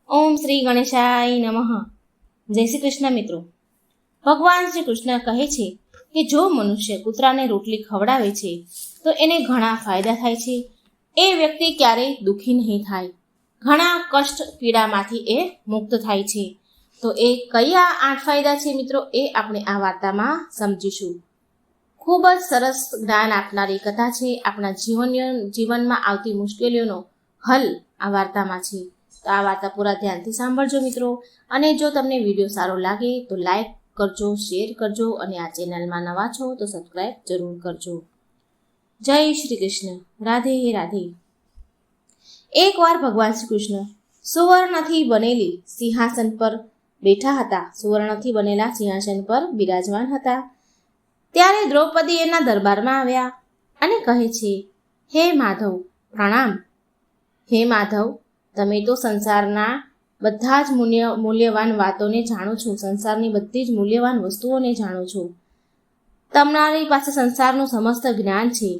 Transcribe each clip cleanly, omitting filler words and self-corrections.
ઓમ શ્રી ગણેશાય નમઃ. જય શ્રી કૃષ્ણ મિત્રો. ભગવાન શ્રી કૃષ્ણ કહે છે કે જો મનુષ્ય કૂતરાને રોટલી ખવડાવે છે તો એને ઘણા ફાયદા થાય છે. એ વ્યક્તિ ક્યારેય દુઃખી નહીં થાય, ઘણા કષ્ટ પીડામાંથી એ મુક્ત થાય છે. તો એ કયા 8 ફાયદા છે મિત્રો, એ આપણે આ વાર્તામાં સમજીશું. ખૂબ જ સરસ જ્ઞાન આપનારી કથા છે. આપણા જીવનમાં આવતી મુશ્કેલીઓનો હલ આ વાર્તામાં છે. તો આ વાર્તા પૂરા ધ્યાનથી સાંભળજો મિત્રો. અને જો તમને વિડીયો સારો લાગે તો લાઈક કરજો, શેર કરજો અને આ ચેનલમાં નવા છો તો સબસ્ક્રાઈબ જરૂર કરજો. જય શ્રી કૃષ્ણ. રાધે રાધે. એકવાર ભગવાન શ્રી કૃષ્ણ સુવર્ણથી બનેલી સિંહાસન પર બેઠા હતા. સુવર્ણથી બનેલા સિંહાસન પર બિરાજમાન હતા. ત્યારે દ્રૌપદી એના દરબારમાં આવ્યા અને કહે છે, હે માધવ, પ્રણામ. હે માધવ, તમે તો સંસારના બધા જ મૂલ્યવાન વાતોને જાણો છો, સંસારની બધી જ મૂલ્યવાન વસ્તુઓને જાણો છો. તમારી પાસે સંસારનું સમસ્ત જ્ઞાન છે.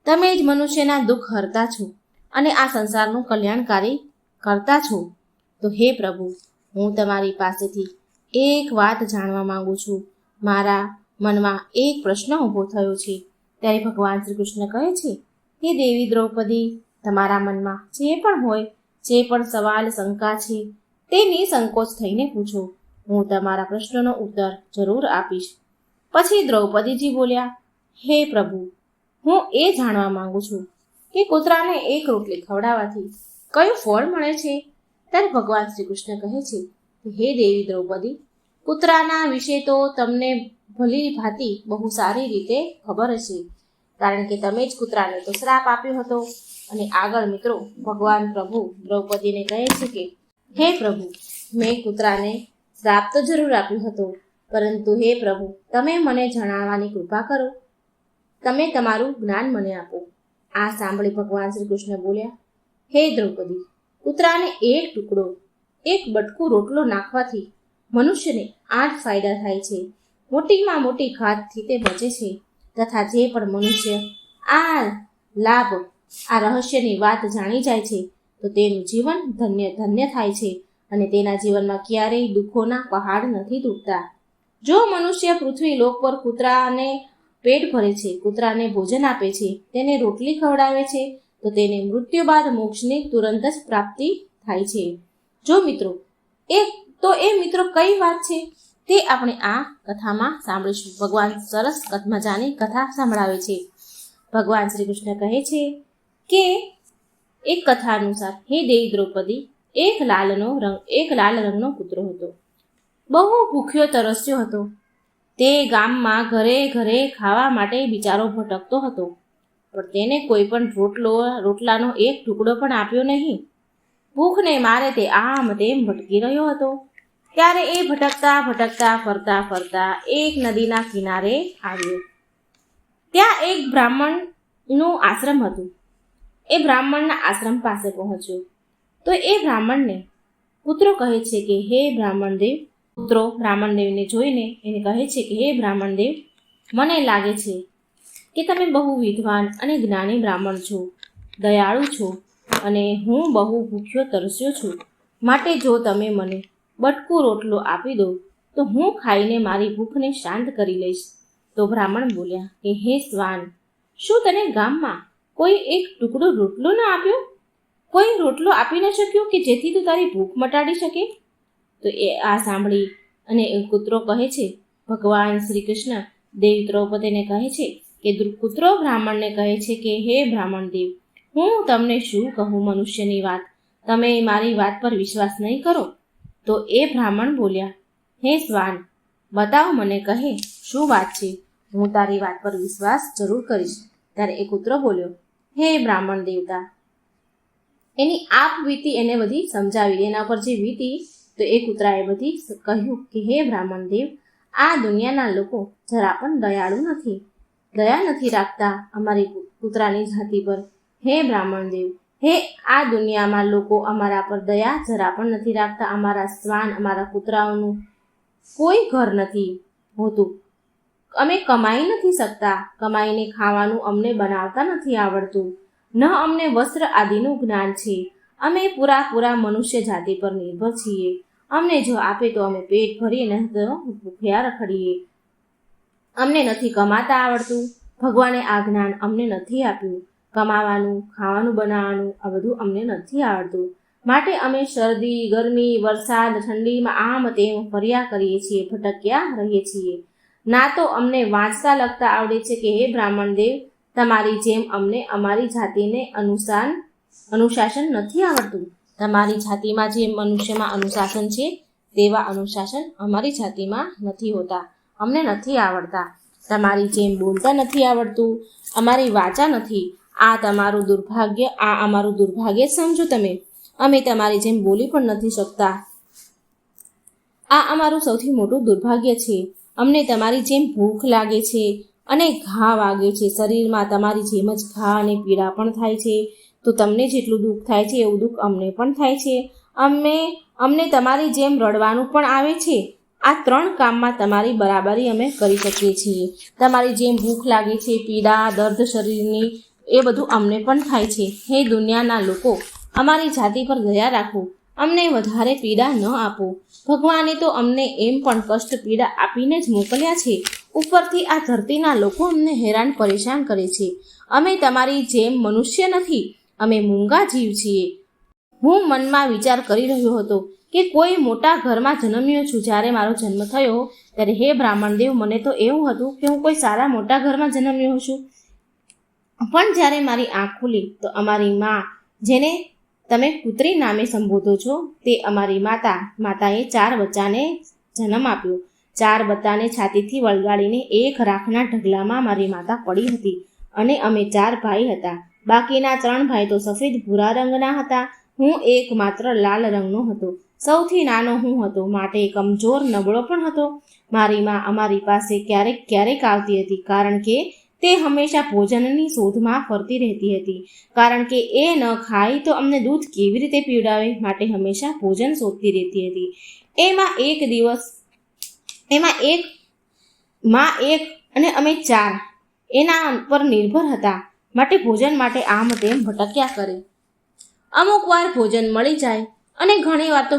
તમે જ મનુષ્યના દુઃખ હરતા છો અને આ સંસારનું કલ્યાણકારી કરતા છો. તો હે પ્રભુ, હું તમારી પાસેથી એક વાત જાણવા માંગુ છું. મારા મનમાં એક પ્રશ્ન ઊભો થયો છે. ત્યારે ભગવાન શ્રી કૃષ્ણ કહે છે, હે દેવી દ્રૌપદી, તમારા મનમાં જે પણ હોય, જે પણ સવાલ શંકા છે તે નિસંકોચ થઈને પૂછો. હું તમારા પ્રશ્નનો ઉત્તર જરૂર આપીશ. પછી દ્રૌપદીજી બોલ્યા, હે પ્રભુ, હું એ જાણવા માંગુ છું કે કૂતરાને એક રોટલી ખવડાવવાથી કયું ફળ મળે છે. ત્યારે ભગવાન શ્રી કૃષ્ણ કહે છે કે હે દેવી દ્રૌપદી, કૂતરાના વિશે તો તમને ભલી ભાંતિ બહુ સારી રીતે ખબર હશે, કારણ કે તમે જ કૂતરાને તો શ્રાપ આપ્યો હતો. અને આગળ મિત્રો ભગવાન પ્રભુ દ્રૌપદીને કહે છે કે હે પ્રભુ, મેં કૂતરાને શ્રાપ તો જરૂર આપ્યો હતો, પરંતુ હે પ્રભુ, તમે મને જણાવવાની કૃપા કરો. તમે તમારું જ્ઞાન મને આપો. આ સાંભળી ભગવાન શ્રી કૃષ્ણ બોલ્યા, હે દ્રૌપદી, કૂતરાને એક ટુકડો, એક બટકું રોટલો નાખવાથી મનુષ્યને 8 ફાયદા થાય છે. મોટીમાં મોટી ઘાતથી તે બચે છે. તથા જે પણ મનુષ્ય આ લાભ, આ રહસ્યની વાત જાણી જાય છે તો તેનું જીવન ધન્ય થાય છે અને તેના જીવનમાં ક્યારેય દુઃખોના પહાડ નથી તૂટતા. જો મનુષ્ય પૃથ્વી લોક પર કૂતરાને પેટ ભરે છે, કૂતરાને ભોજન આપે છે, તેને રોટલી ખવડાવે છે, તો તેને મૃત્યુ બાદ મોક્ષની તુરંત જ પ્રાપ્તિ થાય છે. જો મિત્રો એ મિત્રો કઈ વાત છે તે આપણે આ કથામાં સાંભળીશું. ભગવાન સરસ મજાની કથા સંભળાવે છે. ભગવાન શ્રી કૃષ્ણ કહે છે કે એક કથા અનુસાર, હે દેવી દ્રૌપદી, એક લાલ રંગનો કૂતરો હતો. બહુ ભૂખ્યો તરસ્યો હતો. તે ગામમાં ઘરે ઘરે ખાવા માટે બિચારો ભટકતો હતો, પણ તેને કોઈ પણ રોટલાનો એક ટુકડો પણ આપ્યો નહીં. ભૂખને મારે તે આમ તેમ ભટકી રહ્યો હતો. ત્યારે એ ભટકતા ફરતા એક નદીના કિનારે આવ્યો. ત્યાં એક બ્રાહ્મણનું આશ્રમ હતું. એ બ્રાહ્મણના આશ્રમ પાસે પહોંચ્યો તો એ બ્રાહ્મણને પુત્રો કહે છે કે હે બ્રાહ્મણદેવ. પુત્રો બ્રાહ્મણદેવને જોઈને એને કહે છે કે હે બ્રાહ્મણદેવ, મને લાગે છે કે તમે બહુ વિદ્વાન અને જ્ઞાની બ્રાહ્મણ છો, દયાળુ છો, અને હું બહુ ભૂખ્યો તરસ્યો છું. માટે જો તમે મને બટકું રોટલો આપી દો તો હું ખાઈને મારી ભૂખને શાંત કરી લઈશ. તો બ્રાહ્મણ બોલ્યા કે હે શ્વાન, શું તને ગામમાં કોઈ એક ટુકડો રોટલો ન આપ્યો? કોઈ રોટલો આપી ન શક્યો કે જેથી તું તારી ભૂખ મટાડી શકે? તો એ આ સાંભળી અને કૂતરો કહે છે, ભગવાન શ્રી કૃષ્ણ દેવી દ્રૌપદીને કહે છે કે કૂતરો બ્રાહ્મણને કહે છે કે હે બ્રાહ્મણ દેવ, હું તમને શું કહું મનુષ્યની વાત, તમે મારી વાત પર વિશ્વાસ નહીં કરો? તો એ બ્રાહ્મણ બોલ્યા, હે શ્વાન, બતાવ મને, કહે શું વાત છે, હું તારી વાત પર વિશ્વાસ જરૂર કરીશ. ત્યારે એ કૂતરો બોલ્યો, હે બ્રાહ્મણ દેવતા. એની આપ વીતી એને બધી સમજાવી. એના પર જે વીતી તો એ કૂતરાએ બધી કહ્યું કે હે બ્રાહ્મણ દેવ, આ દુનિયાના લોકો જરા પણ દયાળુ નથી, દયા નથી રાખતા અમારી કૂતરાની જાતિ પર. હે બ્રાહ્મણ દેવ, હે આ દુનિયામાં લોકો અમારા પર દયા જરા પણ નથી રાખતા. અમારા શ્વાન, અમારા કૂતરાઓનું કોઈ ઘર નથી હોતું. અમે કમાઈ નથી શકતા, કમાઈને ખાવાનું અમને બનાવતા નથી આવડતું, ન અમને વસ્ત્ર આદિનું જ્ઞાન છે. અમે પૂરા મનુષ્ય જાતિ પર નિર્ભર છીએ. અમને જો આપે તો અમે પેટ ભરીને તો ભૂખ્યા રખડીએ. અમને નથી કમાતા આવડતું. ભગવાને આ જ્ઞાન અમને નથી આપ્યું. કમાવાનું, ખાવાનું બનાવવાનું આ બધું અમને નથી આવડતું. માટે અમે શરદી, ગરમી, વરસાદ, ઠંડીમાં આમ તેમ ફર્યા કરીએ છીએ, ભટક્યા રહીએ છીએ. ના તો અમને વાંચતા લખતા આવડે છે કે હે બ્રાહ્મણ દેવ, તમારી જેમ અમને અમારી જાતિને અનુશાસન નથી આવડતું. તમારી જાતિમાં જે મનુષ્યમાં અનુશાસન છે તેવા અનુશાસન અમારી જાતિમાં નથી હોતા, અમને નથી આવડતા. તમારી જેમ બોલતા નથી આવડતું, અમારી વાચા નથી. આ અમારું દુર્ભાગ્ય સમજો તમે. અમે તમારી જેમ બોલી પણ નથી શકતા. આ અમારું સૌથી મોટું દુર્ભાગ્ય છે. અમને તમારી જેમ ભૂખ લાગે છે અને ઘા વાગે છે. શરીરમાં તમારી જેમ જ ઘા અને પીડા પણ થાય છે. તો તમને જેટલું દુઃખ થાય છે એવું દુઃખ અમને પણ થાય છે. અમને તમારી જેમ રડવાનું પણ આવે છે. આ 3 કામમાં તમારી બરાબરી અમે કરી શકીએ છીએ. તમારી જેમ ભૂખ લાગે છે, પીડા, દર્દ શરીરની, એ બધું અમને પણ થાય છે. હે દુનિયાના લોકો, અમારી જાતિ પર દયા રાખો. અમને વધારે પીડા ન આપો. ભગવાને તો અમને એમ પણ કષ્ટ પીડા આપીને જ મોકલ્યા છે. ઉપરથી આ ધરતીના લોકો અમને હેરાન પરેશાન કરે છે. અમે તમારી જેમ મનુષ્ય નથી, અમે મૂંગા જીવ છીએ. હું મનમાં વિચાર કરી રહ્યો હતો કે કોઈ મોટા ઘરમાં જન્મ્યો છું. જ્યારે મારો જન્મ થયો ત્યારે હે બ્રાહ્મણ દેવ, મને તો એવું હતું કે હું કોઈ સારા મોટા ઘરમાં જન્મ્યો છું. પણ જ્યારે મારી આંખ ખુલી તો અમારી મા, જેને તમે પુત્રી નામે સંબોધો છો, તે અમારી માતાએ 4 બચ્ચાને જન્મ આપ્યો. 4 બચ્ચાને છાતીથી વળગાડીને એક રાખના ઢગલામાં મારી માતા પડી હતી. અને અમે 4 ભાઈ હતા. બાકીના 3 ભાઈ તો સફેદ ભૂરા રંગના હતા. હું એકમાત્ર લાલ રંગનો હતો. સૌથી નાનો હું હતો, માટે કમજોર, નબળો પણ હતો. મારી મા અમારી પાસે ક્યારેક આવતી હતી, કારણ કે તે હંમેશા ભોજનની શોધમાં ફરતી રહેતી હતી. કારણ કે એ ન ખાય તો અમને દૂધ કેવી રીતે પીવડાવે, માટે હંમેશા ભોજન શોધતી રહેતી હતી. માં એક અને અમે 4 એના પર નિર્ભર હતા, માટે ભોજન માટે આમ તેમ ભટક્યા કરે. અમુક વાર ભોજન મળી જાય અને ઘણી વાર તો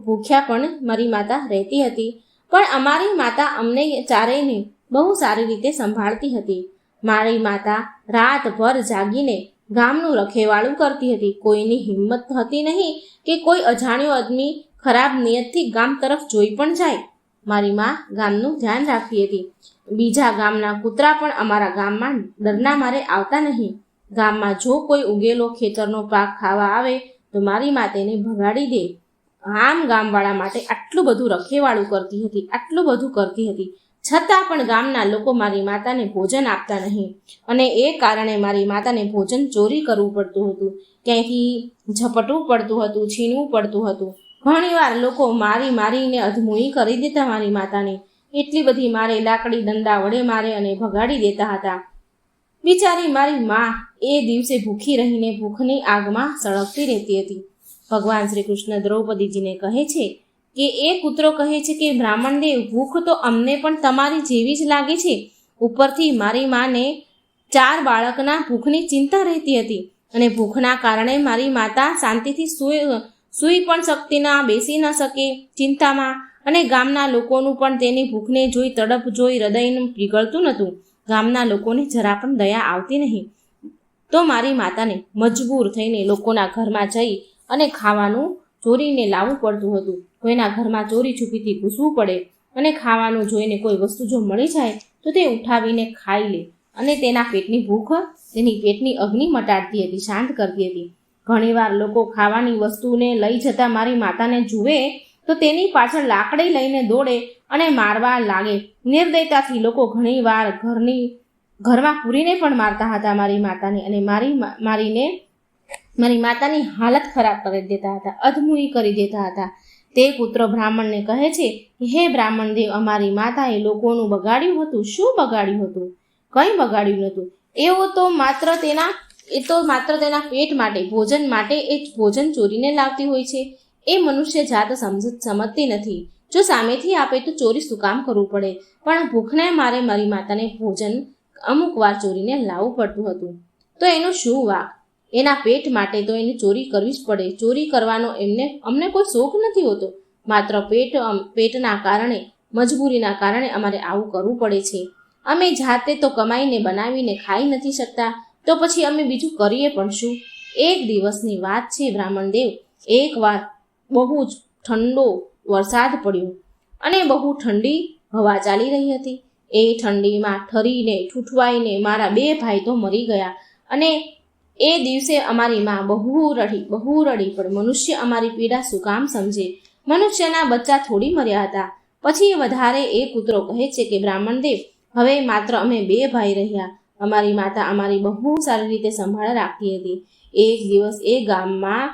ભૂખ્યા પણ મારી માતા રહેતી હતી. પણ અમારી માતા અમને 4ને બહુ સારી રીતે સંભાળતી હતી. મારી માતા રાતભર જાગીને ગામનું રખેવાળું કરતી હતી. કોઈની હિંમત હતી નહીં કે કોઈ અજાણ્યો આદમી ખરાબ નિયતથી ગામ તરફ જોઈ પણ જાય. મારી મા ગામનું ધ્યાન રાખતી હતી. બીજા ગામના કૂતરા પણ અમારા ગામમાં ડરના મારે આવતા નહીં. ગામમાં જો કોઈ ઉગેલો ખેતરનો પાક ખાવા આવે તો મારી મા તેને ભગાડી દે. આમ ગામવાળા માટે આટલું બધું રખેવાળું કરતી હતી. છતાં પણ ગામના લોકો મારી માતાને ભોજન આપતા નહીં, અને એ કારણે મારી માતાને ભોજન ચોરી કરવું પડતું હતું. ક્યાંયથી ઝપટવું પડતું હતું, છીનવું પડતું હતું. ઘણીવાર લોકો મારીને અધમૂઈ કરી દેતા મારી માતાને. એટલી બધી મારે, લાકડી દંડા વડે મારે અને ભગાડી દેતા હતા. બિચારી મારી મા એ દિવસે ભૂખી રહીને ભૂખની આગમાં સળગતી રહેતી હતી. ભગવાન શ્રી કૃષ્ણ દ્રૌપદીજીને કહે છે કે એ કૂતરો કહે છે કે બ્રાહ્મણ દેવ, ભૂખ તો અમને પણ તમારી જેવી જ લાગે છે. ઉપરથી મારી માને 4 બાળકના ભૂખની ચિંતા રહેતી હતી, અને ભૂખના કારણે મારી માતા શાંતિથી સૂઈ પણ શકતી ના, બેસી ન શકે ચિંતામાં. અને ગામના લોકોનું પણ તેની ભૂખને જોઈ, તડપ જોઈ હૃદયનું પીગળતું નહોતું. ગામના લોકોને જરા પણ દયા આવતી નહીં. તો મારી માતાને મજબૂર થઈને લોકોના ઘરમાં જઈ અને ખાવાનું ચોરીને લાવવું પડતું હતું. કોઈના ઘરમાં ચોરી છુપીથી ઘૂસવું પડે, અને ખાવાનું જોઈને કોઈ વસ્તુ જો મળી જાય તો તે ઉઠાવીને ખાઈ લે, અને તેના પેટની ભૂખ, તેની પેટની અગ્નિ મટાડતી હતી, શાંત કરતી હતી. ઘણીવાર લોકો ખાવાની વસ્તુને લઈ જતા મારી માતાને જુએ તો તેની પાછળ લાકડી લઈને દોડે અને મારવા લાગે. નિર્દયતાથી લોકો ઘણીવાર ઘરમાં પૂરીને પણ મારતા હતા મારી માતાને, અને મારી માતાની હાલત ખરાબ કરી દેતા હતા, અધમૂઈ કરી દેતા હતા. તે પુત્ર બ્રાહ્મણને કહે છે કે હે બ્રાહ્મણ દેવ, અમારી માતાએ લોકોનું બગાડ્યું હતું. શું બગાડ્યું હતું? કંઈ બગાડ્યું નહોતું. એ તો માત્ર તેના પેટ માટે, ભોજન માટે એ ભોજન ચોરીને લાવતી હોય છે. એ મનુષ્ય જાત સમજતી નથી. જો સામેથી આપે તો ચોરી શું કામ કરવું પડે? પણ ભૂખને મારે મારી માતાને ભોજન અમુક વાર ચોરીને લાવવું પડતું હતું. તો એનું શું વાક? એના પેટ માટે તો એને ચોરી કરવી જ પડે. ચોરી કરવાનો અમને કોઈ શોખ નથી હોતો, માત્ર પેટના કારણે, મજબૂરીના કારણે અમારે આવું કરવું પડે છે. અમે જાતે તો કમાઈને બનાવીને ખાઈ નથી શકતા, તો પછી અમે બીજું કરીએ પણ શું? એક દિવસની વાત છે બ્રાહ્મણદેવ, એકવાર બહુ જ ઠંડો વરસાદ પડ્યો અને બહુ ઠંડી હવા ચાલી રહી હતી. એ ઠંડીમાં ઠરીને ઠૂઠવાઈને મારા 2 ભાઈ તો મરી ગયા. અને એ દિવસે અમારી માં બહુ રડી. પણ મનુષ્ય અમારી પીડા શું કામ સમજે? મનુષ્યના બચ્ચા થોડી મર્યા હતા. પછી વધારે એ કૂતરો કહે છે કે બ્રાહ્મણદેવ, હવે માત્ર અમે 2 ભાઈ રહ્યા. અમારી માતા અમારી બહુ સારી રીતે સંભાળ રાખતી હતી. એક દિવસ એ ગામમાં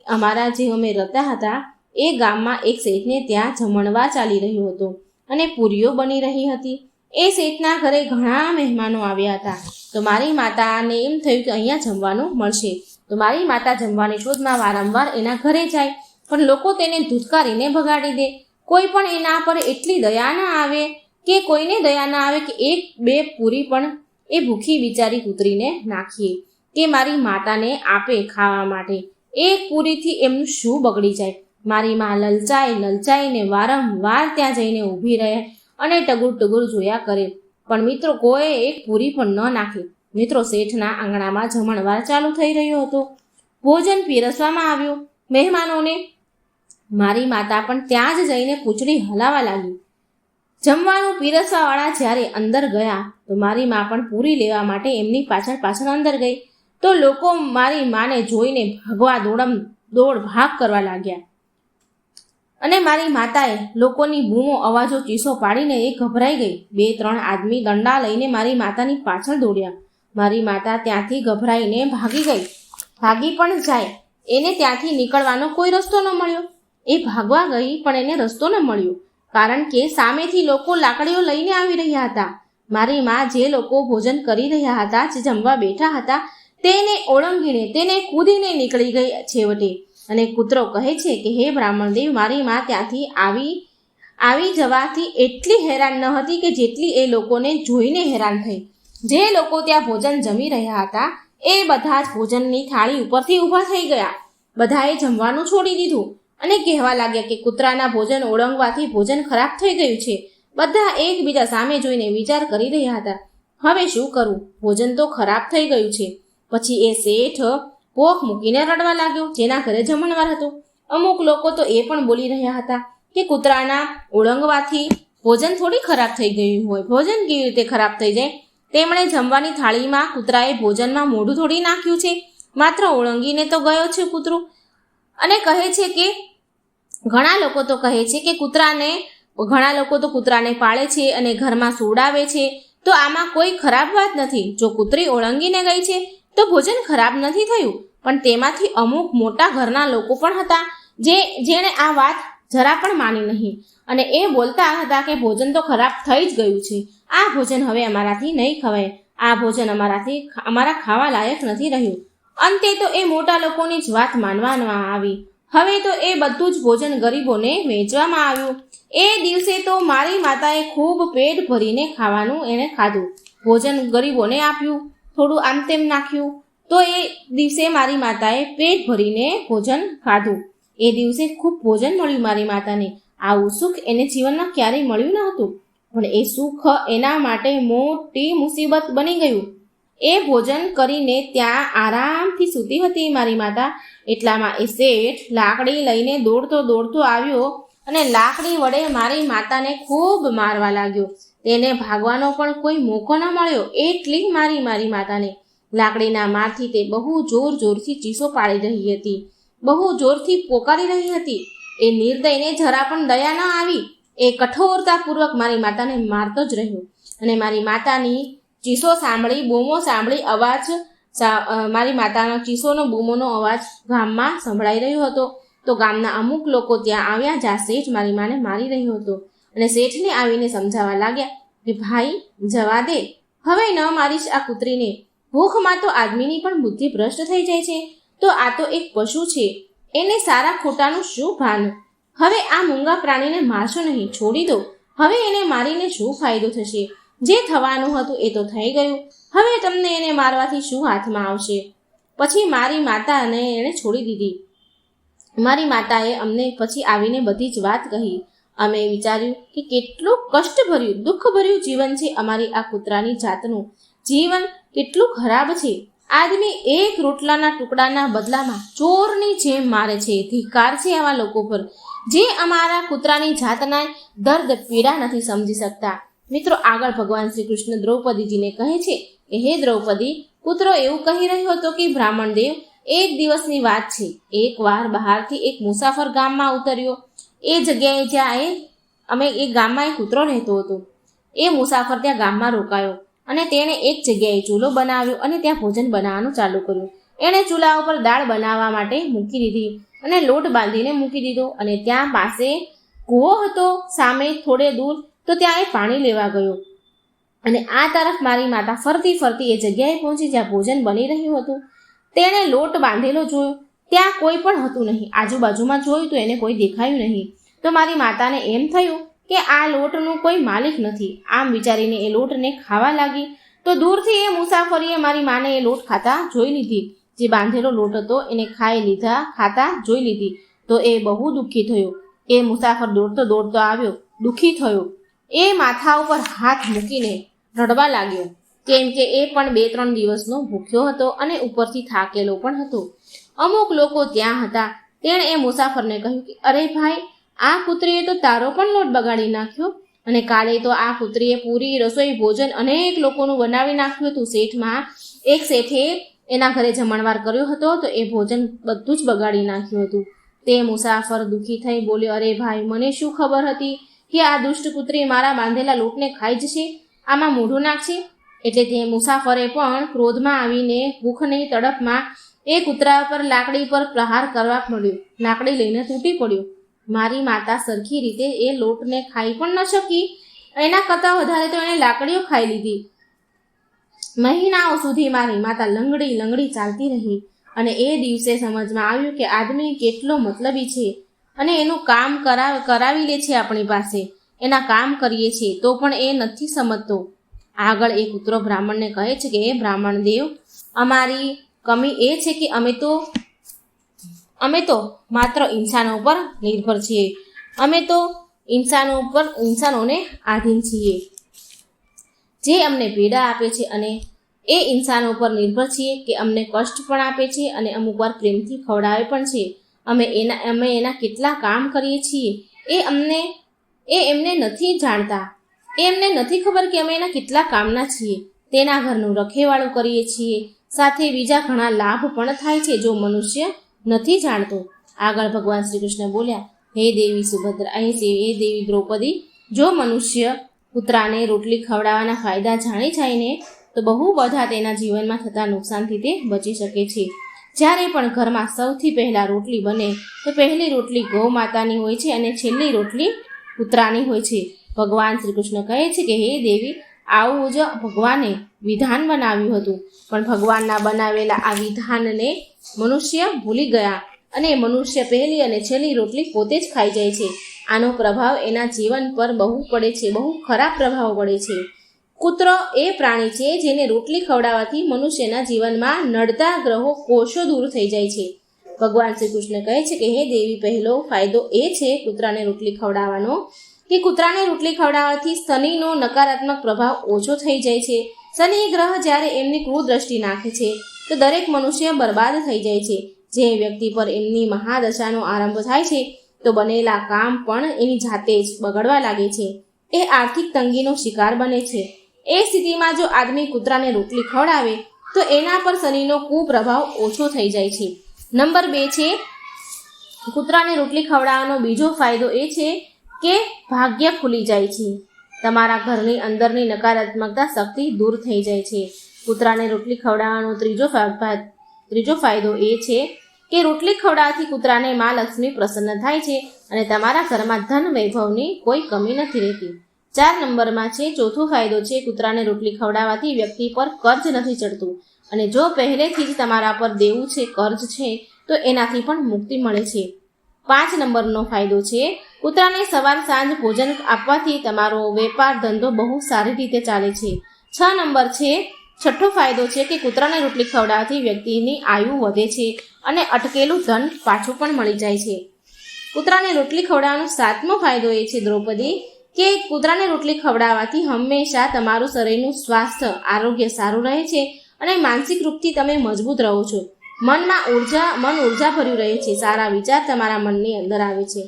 અમારા જે અમે રહેતા હતા એ ગામમાં એક શેઠને ત્યાં જમણવાર ચાલી રહ્યો હતો અને પૂરીઓ બની રહી હતી. એ શેઠના ઘરે ઘણા મહેમાનો આવ્યા હતા. તો મારી માતાને એમ થયું કે અહીંયા જમવાનું મળશે. તો મારી માતા જમવાની શોધમાં વારંવાર એના ઘરે જાય, પણ લોકો તેને ધૂતકારીને ભગાડી દે. કોઈ પણ એના પર એટલી દયા ના આવે કે 1-2 પૂરી પણ એ ભૂખી બિચારી કૂતરીને નાખીએ કે મારી માતાને આપે ખાવા માટે. એક પૂરીથી એમનું શું બગડી જાય? મારી માં લલચાઈને વારંવાર ત્યાં જઈને ઊભી રહે અને ટગુર જોયા કરે, પણ મિત્રો કોઈ એક પૂરી પણ ન નાખે. મિત્રો, શેઠના આંગણામાં જમણવાર ચાલુ થઈ રહ્યો હતો. ભોજન પીરસવામાં આવ્યું મહેમાનોને. મારી માતા પણ ત્યાં જ જઈને પૂંછડી હલાવા લાગી. જમવાનું પીરસવાવાળા જ્યારે અંદર ગયા તો મારી માં પણ પૂરી લેવા માટે એમની પાછળ અંદર ગઈ. તો લોકો મારી માને જોઈને દોડ ભાગ કરવા લાગ્યા અને મારી માતાએ લોકોની બૂમો અવાજો ચીસો પાડીને એ ગભરાઈ ગઈ. 2-3 આદમી દંડા લઈને મારી માતાની પાછળ દોડ્યા. મારી માતા ત્યાંથી ગભરાઈને ભાગી પણ જાય. એને ત્યાંથી નીકળવાનો કોઈ રસ્તો ન મળ્યો. એ ભાગવા ગઈ પણ એને રસ્તો ન મળ્યો, કારણ કે સામેથી લોકો લાકડીઓ લઈને આવી રહ્યા હતા. મારી માં જે લોકો ભોજન કરી રહ્યા હતા, જે જમવા બેઠા હતા, તેને ઓળંગીને, તેને કૂદીને નીકળી ગઈ છેવટે. અને કૂતરો કહે છે કે હે બ્રાહ્મણદેવ, મારી માં ત્યાંથી આવી જવાથી એટલી હેરાન ન હતી કે જેટલી એ લોકોને જોઈને હેરાન થઈ. જે લોકો ત્યાં ભોજન જમી રહ્યા હતા એ બધા જ ભોજનની થાળી ઉપરથી ઊભા થઈ ગયા. બધાએ જમવાનું છોડી દીધું અને કહેવા લાગ્યા કે કૂતરાના ભોજન ઓળંગવાથી ભોજન ખરાબ થઈ ગયું છે. બધા એકબીજા સામે જોઈને વિચાર કરી રહ્યા હતા, હવે શું કરવું? ભોજન તો ખરાબ થઈ ગયું છે. પછી એ શેઠ પોખ મૂકીને રડવા લાગ્યો, જેના ઘરે જમણવાર હતું. અમુક લોકો તો એ પણ બોલી રહ્યા હતા કે કૂતરાના ઓળંગવાથી ભોજન થોડી ખરાબ થઈ ગયું હોય, ભોજન કેવી રીતે ખરાબ થઈ જાય? તેમણે જમવાની થાળીમાં કૂતરાએ ભોજનમાં મોઢું થોડી નાખ્યું છે, માત્ર ઓળંગીને તો ગયો છે કૂતરું. અને કહે છે કે ઘણા લોકો તો કૂતરાને પાળે છે અને ઘરમાં સુવડાવે છે, તો આમાં કોઈ ખરાબ વાત નથી. જો કૂતરી ઓળંગીને ગઈ છે તો ભોજન ખરાબ નથી થયું. પણ તેમાંથી અમુક મોટા ઘરના લોકો પણ હતા જેણે આ વાત જરા પણ માની નહીં અને એ બોલતા હતા કે ભોજન તો ખરાબ થઈ જ ગયું છે, આ ભોજન હવે અમારાથી નહીં ખવાય, આ ભોજન અમારા ખાવા લાયક નથી રહ્યું. અંતે તો એ મોટા લોકોની જ વાત માનવામાં આવી. હવે તો એ બધું જ ભોજન ગરીબોને વેચવામાં આવ્યું. એ દિવસે તો મારી માતાએ ખૂબ પેટ ભરીને ખાવાનું એને ખાધું. ભોજન ગરીબોને આપ્યું, થોડું આમ તેમ નાખ્યું, તો એ દિવસે મારી માતાએ પેટ ભરીને ભોજન ખાધું. એ દિવસે ખૂબ ભોજન મળ્યું મારી માતાને. આવું સુખ એને જીવનમાં ક્યારેય મળ્યું ન હતું, પણ એ સુખ એના માટે મોટી મુસીબત બની ગયું. એ ભોજન કરીને ત્યાં આરામથી સૂતી હતી મારી માતા. એટલામાં એ શેઠ લાકડી લઈને દોડતો આવ્યો અને લાકડી વડે મારી માતાને ખૂબ મારવા લાગ્યો. તેને ભાગવાનો પણ કોઈ મોકો ન મળ્યો. એટલી મારી માતાને લાકડીના મારથી તે બહુ જોરથી ચીસો પાડી રહી હતી, બહુ જોરથી પોકારી રહી હતી. એ નિર્દયને જરા પણ દયા ન આવી. એ કઠોરતાપૂર્વક મારી માતાને મારતો જ રહ્યો અને મારી માતાની ચીસો સાંભળી, બૂમો સાંભળી, મારી માતાનો ચીસોનો બૂમોનો અવાજ ગામમાં સંભળાઈ રહ્યો હતો. તો ગામના અમુક લોકો ત્યાં આવ્યા જ્યાં શેઠ મારી માને મારી રહ્યો હતો અને શેઠને આવીને સમજાવવા લાગ્યા કે ભાઈ જવા દે, હવે ન મારીશ આ કૂતરીને. ભૂખમાં તો આદમીની પણ બુદ્ધિ ભ્રષ્ટ થઈ જાય છે, તો આ તો એક પશુ છે, એને સારા ખોટાનું શું ભાન? હવે આ મૂંગા પ્રાણીને મારશો નહીં, છોડી દો. હવે એને મારીને શું ફાયદો થશે? જે થવાનું હતું એ તો થઈ ગયું. હવે તમને એને મારવાથી શું હાથમાં આવશે? પછી મારી માતાને એણે છોડી દીધી. મારી માતાએ અમને પછી આવીને બધી જ વાત કહી. અમે વિચાર્યું કે કેટલું કષ્ટભર્યું દુઃખભર્યું જીવન છે અમારી આ કૂતરાની જાતનું. જીવન કેટલું ખરાબ છે. આદમી એક રોટલાના ટુકડાના બદલામાં ચોરની જેમ મારે છે. ધિક્કાર છે આવા લોકો પર જે અમારા કૂતરાની જાતના દર્દ પીડા નથી સમજી શકતા. મિત્રો, આગળ ભગવાન શ્રી કૃષ્ણ દ્રૌપદીજીને કહે છે કે હે દ્રૌપદી, કૂતરો એવું કહી રહ્યો હતો કે બ્રાહ્મણ દેવ, એક દિવસની વાત છે. એકવાર બહારથી એક મુસાફર ગામમાં ઉતર્યો. એ જગ્યાએ જ્યાં એક ગામમાં એક કૂતરો રહેતો હતો. એ મુસાફર ત્યાં ગામમાં રોકાયો અને તેણે એક જગ્યાએ ચૂલો બનાવ્યો અને ત્યાં ભોજન બનાવવાનું ચાલુ કર્યું. એણે ચૂલા ઉપર દાળ બનાવવા માટે મૂકી દીધી અને લોટ બાંધીને મૂકી દીધો અને ત્યાં પાસે કૂવો હતો. સામે થોડે દૂર તો ત્યાં એ પાણી લેવા ગયો અને આ તરફ મારી માતા ફરતી ફરતી એ જગ્યાએ પહોંચી જ્યાં ભોજન બની રહ્યું હતું. તેણે લોટ બાંધેલો જોયો. ત્યાં કોઈ પણ હતું નહીં. આજુબાજુમાં જોયું તો એને કોઈ દેખાયું નહીં. તો મારી માતાને એમ થયું કે આ લોટનું કોઈ માલિક નથી. આમ વિચારીને એ લોટને ખાવા લાગી. તો દૂરથી એ મુસાફરીએ મારી માને એ લોટ ખાતા જોઈ લીધી. જે બાંધેલો લોટ હતો એને ખાતા જોઈ લીધી. તો એ બહુ દુઃખી થયો. એ મુસાફર દોડતો દોડતો આવ્યો, દુઃખી થયો. એ માથા ઉપર હાથ મૂકીને રડવા લાગ્યો, કેમ કે એ પણ 2-3 દિવસનો ભૂખ્યો હતો અને ઉપરથી થાકેલો પણ હતો. અમુક લોકો ત્યાં હતા. તેણે એ મુસાફરને કહ્યું કે અરે ભાઈ, આ કૂતરીએ તો તારો પણ લોટ બગાડી નાખ્યો અને કાલે તો આ કૂતરીએ પૂરી રસોઈ ભોજન અનેક લોકોનું બનાવી નાખ્યું હતું. શેઠે એના ઘરે જમણવાર કર્યો હતો તો એ ભોજન બધું જ બગાડી નાખ્યું હતું. તે મુસાફર દુઃખી થઈ બોલ્યો, અરે ભાઈ, મને શું ખબર હતી કે આ દુષ્ટ કૂતરી મારા બાંધેલા લોટને ખાઈ જશે, આમાં મોઢું નાખશે. એટલે તે મુસાફરે પણ ક્રોધમાં આવીને ભૂખની તડપમાં એ કૂતરા પર લાકડી પર પ્રહાર કરવા પડ્યો. લાકડી લઈને તૂટી પડ્યો. મારી માતા સરખી રીતે એ લોટને ખાઈ પણ ન શકી. એના કરતાં વધારે તો એણે લાકડીઓ ખાઈ લીધી. મહિનાઓ સુધી મારી માતા લંગડી ચાલતી રહી અને એ દિવસે સમજમાં આવ્યું કે આદમી કેટલો મતલબી છે અને એનું કામ કરાવી લે છે આપણી પાસે. એના કામ કરીએ છીએ તો પણ એ નથી સમજતો. આગળ એ કૂતરો બ્રાહ્મણને કહે છે કે હે બ્રાહ્મણ દેવ, અમારી કમી એ છે કે અમે તો માત્ર ઇન્સાનો પર નિર્ભર છીએ. અમે તો ઇન્સાનોને આધીન છીએ, જે અમને પીડા આપે છે અને એ ઇન્સાનો પર નિર્ભર છીએ કે અમને કષ્ટ પણ આપે છે અને અમુક વાર પ્રેમથી ખવડાવે પણ છે. અમે એના કેટલા કામ કરીએ છીએ એ એમને નથી જાણતા. એમને નથી ખબર કે અમે એના કેટલા કામના છીએ. તેના ઘરનું રખેવાળું કરીએ છીએ. સાથે બીજા ઘણા લાભ પણ થાય છે જો મનુષ્ય નથી જાણતો. આગળ ભગવાન શ્રી કૃષ્ણ બોલ્યા, હે દેવી સુભદ્રા, હે દેવી દ્રૌપદી, જો મનુષ્ય કૂતરાને રોટલી ખવડાવવાના ફાયદા જાણી જાય ને તો બહુ બધા તેના જીવનમાં થતા નુકસાનથી તે બચી શકે છે. જ્યારે પણ ઘરમાં સૌથી પહેલાં રોટલી બને તો પહેલી રોટલી ગૌ માતાની હોય છે અને છેલ્લી રોટલી કૂતરાની હોય છે. ભગવાન શ્રી કૃષ્ણ કહે છે કે હે દેવી, આવું જ ભગવાને વિધાન બનાવ્યું હતું, પણ ભગવાનના બનાવેલા આ વિધાનને મનુષ્ય ભૂલી ગયા અને મનુષ્ય પહેલી અને છેલ્લી રોટલી પોતે જ ખાઈ જાય છે. આનો પ્રભાવ એના જીવન પર બહુ પડે છે, બહુ ખરાબ પ્રભાવ પડે છે. કૂતરો એ પ્રાણી છે જેને રોટલી ખવડાવવાથી મનુષ્યના જીવનમાં નડતા ગ્રહો કોષો દૂર થઈ જાય છે. ભગવાન શ્રી કૃષ્ણ કહે છે કે હે દેવી, પહેલો ફાયદો એ છે કૂતરાને રોટલી ખવડાવવાનો કે કૂતરાને રોટલી ખવડાવવાથી શનિનો નકારાત્મક પ્રભાવ ઓછો થઈ જાય છે. શનિ ગ્રહ જ્યારે એમની કુદૃષ્ટિ નાખે છે તો દરેક મનુષ્ય બરબાદ થઈ જાય છે. જે વ્યક્તિ પર એમની મહાદશાનો આરંભ થાય છે તો બનેલા કામ પણ એની જાતે જ બગડવા લાગે છે. એ આર્થિક તંગીનો શિકાર બને છે. એ સ્થિતિમાં જો આદમી કૂતરાને રોટલી ખવડાવે તો એના પર શનિનો કુપ્રભાવ ઓછો થઈ જાય છે. નંબર 2 છે કૂતરાને રોટલી ખવડાવવાનો બીજો ફાયદો એ છે કે ભાગ્ય ખુલી જાય છે. તમારા ઘરની અંદરની નકારાત્મકતા શક્તિ દૂર થઈ જાય છે. કૂતરાને રોટલી ખવડાવવાનો ત્રીજો ફાયદો એ છે કે રોટલી ખવડાવવાથી કૂતરાને મા લક્ષ્મી પ્રસન્ન થાય છે અને તમારા ઘરમાં ધન વૈભવની કોઈ કમી નથી રહેતી. 4 નંબરમાં છે ચોથો ફાયદો છે કૂતરાને રોટલી ખવડાવવાથી વ્યક્તિ પર કર્જ નથી ચડતું અને જો પહેલેથી જ તમારા પર દેવું છે, કર્જ છે, તો એનાથી પણ મુક્તિ મળે છે. 5 નંબરનો ફાયદો છે કૂતરાને સવાર સાંજ ભોજન આપવાથી તમારો વેપાર ધંધો બહુ સારી રીતે ચાલે છે. 6 નંબર છે છઠ્ઠો ફાયદો છે કે કૂતરાને રોટલી ખવડાવવાથી વ્યક્તિની આયુ વધે છે અને અટકેલું ધન પાછું પણ મળી જાય છે. કૂતરાને રોટલી ખવડાવવાનો સાતમો ફાયદો એ છે દ્રૌપદી કે કૂતરાને રોટલી ખવડાવવાથી હંમેશા તમારું શરીરનું સ્વાસ્થ્ય આરોગ્ય સારું રહે છે અને માનસિક રૂપથી તમે મજબૂત રહો છો. મન ઉર્જા ભર્યું રહે છે. સારા વિચાર તમારા મનની અંદર આવે છે.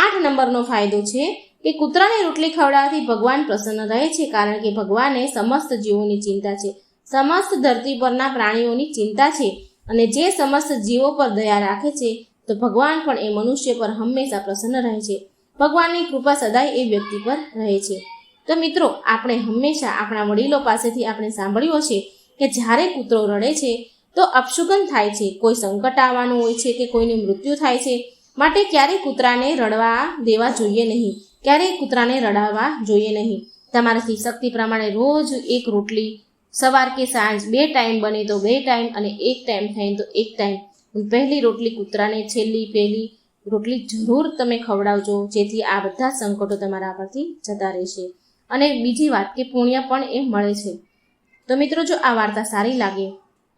8 નંબરનો ફાયદો છે કે કૂતરાને રોટલી ખવડાવવાથી ભગવાન પ્રસન્ન રહે છે, કારણ કે ભગવાને સમસ્ત જીવોની ચિંતા છે, સમસ્ત ધરતી પરના પ્રાણીઓની ચિંતા છે અને જે સમસ્ત જીવો પર દયા રાખે છે તો ભગવાન પણ એ મનુષ્ય પર હંમેશા પ્રસન્ન રહે છે. ભગવાનની કૃપા સદાય એ વ્યક્તિ પર રહે છે. તો મિત્રો, આપણે હંમેશા આપણા વડીલો પાસેથી આપણે સાંભળ્યું હશે કે જ્યારે કૂતરો રડે છે તો અપશુકન થાય છે, કોઈ સંકટ આવવાનું હોય છે કે કોઈનું મૃત્યુ થાય છે. માટે ક્યારેય કૂતરાને રડવા દેવા જોઈએ નહીં, ક્યારેય કૂતરાને રડાવવા જોઈએ નહીં. તમારાથી શક્તિ પ્રમાણે રોજ એક રોટલી સવાર કે સાંજ 2 ટાઈમ બને તો 2 ટાઈમ અને 1 ટાઈમ થાય તો 1 ટાઈમ પહેલી રોટલી કૂતરાને પહેલી રોટલી જરૂર તમે ખવડાવજો, જેથી આ બધા સંકટો તમારા પરથી જતા રહેશે. અને બીજી વાત કે પુણ્ય પણ એ મળે છે. તો મિત્રો, જો આ વાર્તા સારી લાગે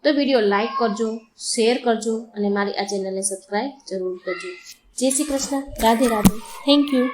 તો વિડીયો લાઈક કરજો, શેર કરજો અને મારી આ ચેનલને સબસ્ક્રાઈબ જરૂર કરજો. જય શ્રી કૃષ્ણ. રાધે રાધે. Thank you.